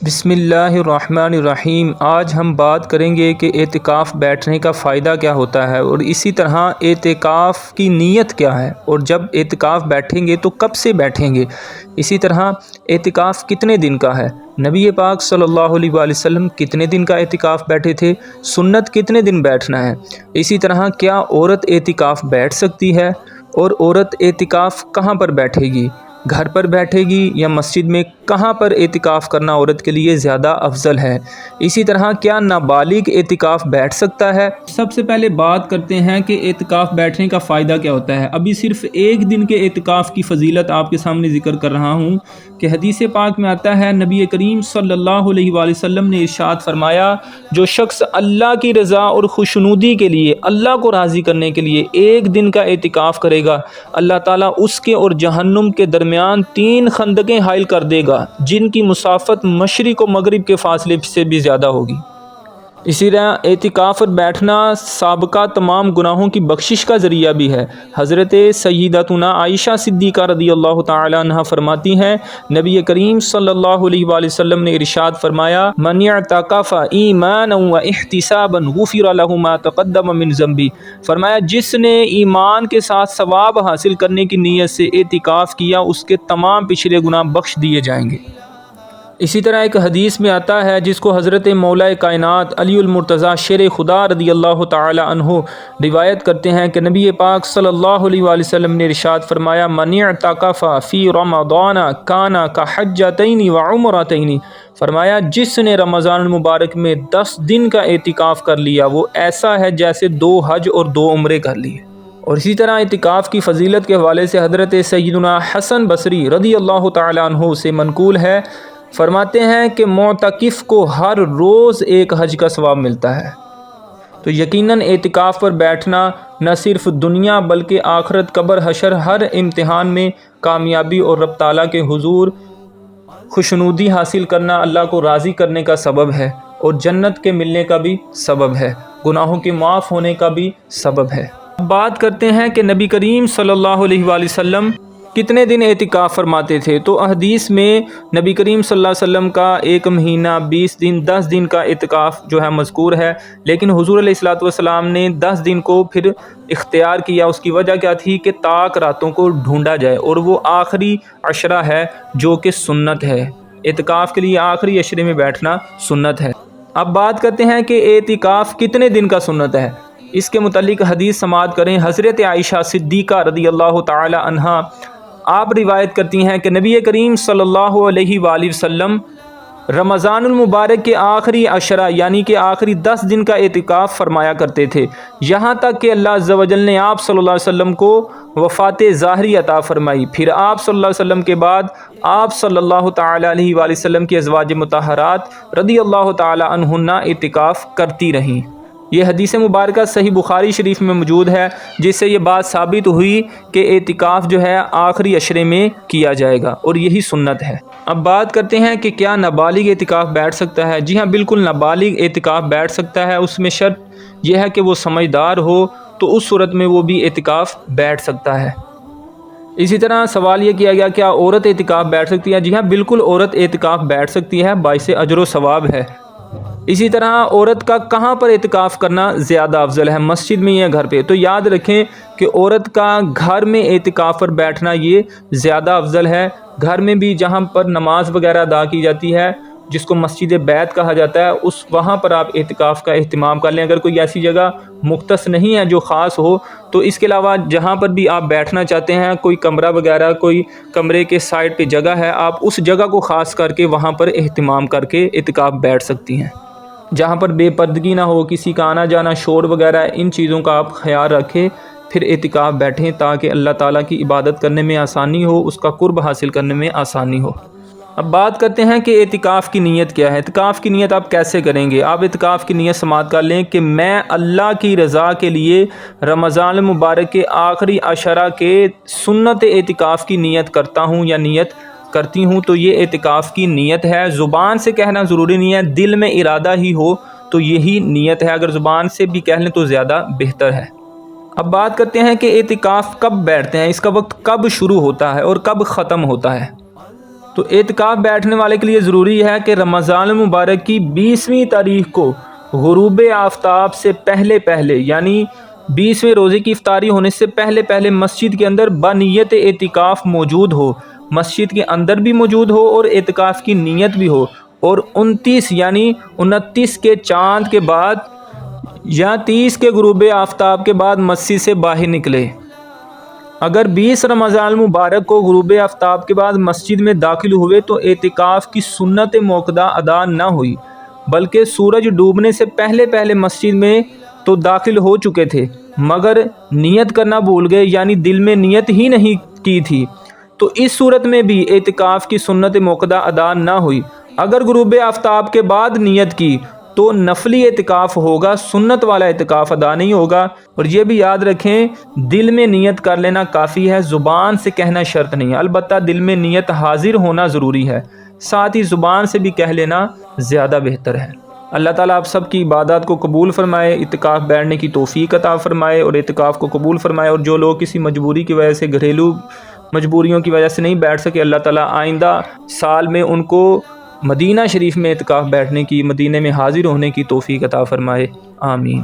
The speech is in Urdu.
بسم اللہ الرحمن الرحیم۔ آج ہم بات کریں گے کہ اعتکاف بیٹھنے کا فائدہ کیا ہوتا ہے اور اسی طرح اعتکاف کی نیت کیا ہے، اور جب اعتکاف بیٹھیں گے تو کب سے بیٹھیں گے، اسی طرح اعتکاف کتنے دن کا ہے، نبی پاک صلی اللہ علیہ وآلہ وسلم کتنے دن کا اعتکاف بیٹھے تھے، سنت کتنے دن بیٹھنا ہے، اسی طرح کیا عورت اعتکاف بیٹھ سکتی ہے، اور عورت اعتکاف کہاں پر بیٹھے گی، گھر پر بیٹھے گی یا مسجد میں، کہاں پر اعتکاف کرنا عورت کے لیے زیادہ افضل ہے، اسی طرح کیا نابالغ اعتکاف بیٹھ سکتا ہے۔ سب سے پہلے بات کرتے ہیں کہ اعتکاف بیٹھنے کا فائدہ کیا ہوتا ہے۔ ابھی صرف ایک دن کے اعتکاف کی فضیلت آپ کے سامنے ذکر کر رہا ہوں کہ حدیث پاک میں آتا ہے، نبی کریم صلی اللہ علیہ وآلہ وسلم نے ارشاد فرمایا، جو شخص اللہ کی رضا اور خوشنودی کے لیے، اللہ کو راضی کرنے کے لیے ایک دن کا اعتکاف کرے گا، اللہ تعالیٰ اس کے اور جہنم کے درمیان 3 خندقیں حائل کر دے گا، جن کی مسافت مشرق و مغرب کے فاصلے سے بھی زیادہ ہوگی۔ اسی طرح اعتکاف پر بیٹھنا سابقہ تمام گناہوں کی بخشش کا ذریعہ بھی ہے۔ حضرت سیدتنا عائشہ صدیقہ رضی اللہ تعالی عنہا فرماتی ہیں، نبی کریم صلی اللہ علیہ وآلہ وسلم نے ارشاد فرمایا، من اعتکف ایمانا و احتسابا غفر له ما تقدم من ذنبہ، فرمایا جس نے ایمان کے ساتھ ثواب حاصل کرنے کی نیت سے اعتکاف کیا، اس کے تمام پچھلے گناہ بخش دیے جائیں گے۔ اسی طرح ایک حدیث میں آتا ہے جس کو حضرت مولا کائنات علی المرتضیٰ شیر خدا رضی اللہ تعالی عنہ روایت کرتے ہیں کہ نبی پاک صلی اللہ علیہ وآلہ وسلم نے ارشاد فرمایا، من اعتکف فی رمضان کان کحجتین وعمرتین، فرمایا جس نے رمضان المبارک میں 10 دن کا اعتکاف کر لیا، وہ ایسا ہے جیسے 2 حج اور 2 عمرے کر لیے۔ اور اسی طرح اعتکاف کی فضیلت کے حوالے سے حضرت سیدنا حسن بصری رضی اللہ تعالی عنہ سے منقول ہے، فرماتے ہیں کہ معتکف کو ہر روز ایک حج کا ثواب ملتا ہے۔ تو یقیناً اعتکاف پر بیٹھنا نہ صرف دنیا بلکہ آخرت، قبر، حشر، ہر امتحان میں کامیابی اور رب تعالیٰ کے حضور خوشنودی حاصل کرنا، اللہ کو راضی کرنے کا سبب ہے، اور جنت کے ملنے کا بھی سبب ہے، گناہوں کے معاف ہونے کا بھی سبب ہے۔ اب بات کرتے ہیں کہ نبی کریم صلی اللہ علیہ وآلہ وسلم کتنے دن اعتکاف فرماتے تھے۔ تو احادیث میں نبی کریم صلی اللہ علیہ وسلم کا 1 مہینہ 20 دن 10 دن کا اعتکاف جو ہے مذکور ہے، لیکن حضور علیہ الصلوۃ والسلام نے 10 دن کو پھر اختیار کیا۔ اس کی وجہ کیا تھی کہ طاق راتوں کو ڈھونڈا جائے، اور وہ آخری عشرہ ہے جو کہ سنت ہے، اعتکاف کے لیے آخری عشرے میں بیٹھنا سنت ہے۔ اب بات کرتے ہیں کہ اعتکاف کتنے دن کا سنت ہے۔ اس کے متعلق حدیث سماعت کریں۔ حضرت عائشہ صدیقہ رضی اللہ تعالی عنہا آپ روایت کرتی ہیں کہ نبی کریم صلی اللہ علیہ وآلہ وسلم رمضان المبارک کے آخری عشرہ یعنی کہ آخری 10 دن کا اعتکاف فرمایا کرتے تھے، یہاں تک کہ اللہ عز و جل نے آپ صلی اللہ علیہ وسلم کو وفات ظاہری عطا فرمائی۔ پھر آپ صلی اللہ علیہ وسلم کے بعد آپ صلی اللہ تعالی علیہ وآلہ وسلم کی ازواج مطہرات رضی اللہ تعالی عنہن اعتکاف کرتی رہیں۔ یہ حدیث مبارکہ صحیح بخاری شریف میں موجود ہے، جس سے یہ بات ثابت ہوئی کہ اعتکاف جو ہے آخری عشرے میں کیا جائے گا، اور یہی سنت ہے۔ اب بات کرتے ہیں کہ کیا نابالغ اعتکاف بیٹھ سکتا ہے۔ جی ہاں، بالکل نابالغ اعتکاف بیٹھ سکتا ہے، اس میں شرط یہ ہے کہ وہ سمجھدار ہو، تو اس صورت میں وہ بھی اعتکاف بیٹھ سکتا ہے۔ اسی طرح سوال یہ کیا گیا، کیا عورت اعتکاف بیٹھ سکتی ہے؟ جی ہاں، بالکل عورت اعتکاف بیٹھ سکتی ہے، باعث اجر و ثواب ہے۔ اسی طرح عورت کا کہاں پر اعتکاف کرنا زیادہ افضل ہے، مسجد میں یا گھر پہ؟ تو یاد رکھیں کہ عورت کا گھر میں اعتکاف پر بیٹھنا یہ زیادہ افضل ہے۔ گھر میں بھی جہاں پر نماز وغیرہ ادا کی جاتی ہے، جس کو مسجد بیت کہا جاتا ہے، وہاں پر آپ اعتکاف کا اہتمام کر لیں۔ اگر کوئی ایسی جگہ مختص نہیں ہے جو خاص ہو، تو اس کے علاوہ جہاں پر بھی آپ بیٹھنا چاہتے ہیں، کوئی کمرہ وغیرہ، کوئی کمرے کے سائڈ پہ جگہ ہے، آپ اس جگہ کو خاص کر کے وہاں پر اہتمام کر کے اعتکاف بیٹھ سکتی ہیں، جہاں پر بے پردگی نہ ہو، کسی کا آنا جانا، شور وغیرہ، ان چیزوں کا آپ خیال رکھیں، پھر اعتکاف بیٹھیں تاکہ اللہ تعالیٰ کی عبادت کرنے میں آسانی ہو، اس کا قرب حاصل کرنے میں آسانی ہو۔ اب بات کرتے ہیں کہ اعتکاف کی نیت کیا ہے۔ اعتکاف کی نیت آپ کیسے کریں گے؟ آپ اعتکاف کی نیت سماعت کر لیں کہ میں اللہ کی رضا کے لیے رمضان المبارک کے آخری عشرہ کے سنت اعتکاف کی نیت کرتا ہوں یا نیت کرتی ہوں، تو یہ اعتکاف کی نیت ہے۔ زبان سے کہنا ضروری نہیں ہے، دل میں ارادہ ہی ہو تو یہی نیت ہے، اگر زبان سے بھی کہہ لیں تو زیادہ بہتر ہے۔ اب بات کرتے ہیں کہ اعتکاف کب بیٹھتے ہیں، اس کا وقت کب شروع ہوتا ہے اور کب ختم ہوتا ہے۔ تو اعتکاف بیٹھنے والے کے لیے ضروری ہے کہ رمضان المبارک کی 20ویں تاریخ کو غروب آفتاب سے پہلے یعنی 20ویں روزے کی افطاری ہونے سے پہلے مسجد کے اندر بنیت اعتکاف موجود ہو، مسجد کے اندر بھی موجود ہو اور اعتکاف کی نیت بھی ہو، اور 29 یعنی 29 کے چاند کے بعد یا 30 کے غروب آفتاب کے بعد مسجد سے باہر نکلے۔ اگر 20 رمضان المبارک کو غروب آفتاب کے بعد مسجد میں داخل ہوئے تو اعتکاف کی سنت موقدہ ادا نہ ہوئی، بلکہ سورج ڈوبنے سے پہلے مسجد میں تو داخل ہو چکے تھے مگر نیت کرنا بھول گئے، یعنی دل میں نیت ہی نہیں کی تھی، تو اس صورت میں بھی اعتکاف کی سنت موقدہ ادا نہ ہوئی۔ اگر غروب آفتاب کے بعد نیت کی تو نفلی اعتکاف ہوگا، سنت والا اعتکاف ادا نہیں ہوگا۔ اور یہ بھی یاد رکھیں، دل میں نیت کر لینا کافی ہے، زبان سے کہنا شرط نہیں ہے، البتہ دل میں نیت حاضر ہونا ضروری ہے، ساتھ ہی زبان سے بھی کہہ لینا زیادہ بہتر ہے۔ اللہ تعالیٰ آپ سب کی عبادات کو قبول فرمائے، اعتکاف بیٹھنے کی توفیق عطا فرمائے اور اعتکاف کو قبول فرمائے، اور جو لوگ کسی مجبوری کی وجہ سے، گھریلو مجبوریوں کی وجہ سے نہیں بیٹھ سکے، اللہ تعالیٰ آئندہ سال میں ان کو مدینہ شریف میں اعتکاف بیٹھنے کی، مدینہ میں حاضر ہونے کی توفیق عطا فرمائے، آمین۔